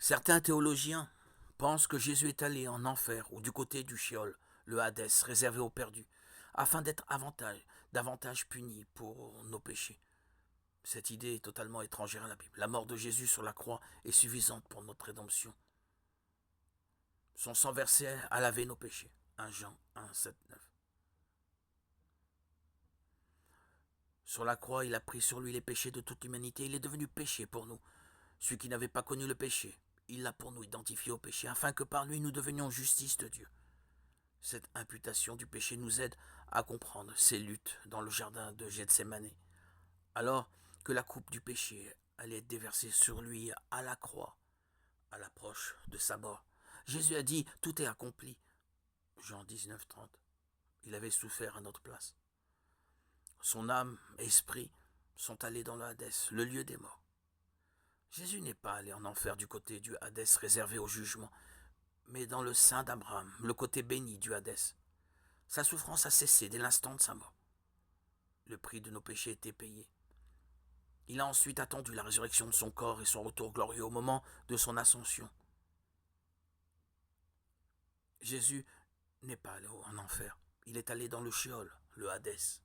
Certains théologiens pensent que Jésus est allé en enfer ou du côté du Sheol, le Hadès, réservé aux perdus, afin d'être davantage puni pour nos péchés. Cette idée est totalement étrangère à la Bible. La mort de Jésus sur la croix est suffisante pour notre rédemption. Son sang versé a lavé nos péchés. 1 Jean 1, 7, 9. Sur la croix, il a pris sur lui les péchés de toute l'humanité. Il est devenu péché pour nous. Celui qui n'avait pas connu le péché, il l'a pour nous identifié au péché, afin que par lui nous devenions justice de Dieu. Cette imputation du péché nous aide à comprendre ses luttes dans le jardin de Gethsémane. Alors que la coupe du péché allait être déversée sur lui à la croix, à l'approche de sa mort, Jésus a dit « Tout est accompli ». Jean 19, 30. Il avait souffert à notre place. Son âme et esprit sont allés dans le Hadès, le lieu des morts. Jésus n'est pas allé en enfer du côté du Hadès réservé au jugement, mais dans le sein d'Abraham, le côté béni du Hadès. Sa souffrance a cessé dès l'instant de sa mort. Le prix de nos péchés était payé. Il a ensuite attendu la résurrection de son corps et son retour glorieux au moment de son ascension. Jésus n'est pas allé en enfer. Il est allé dans le Sheol, le Hadès.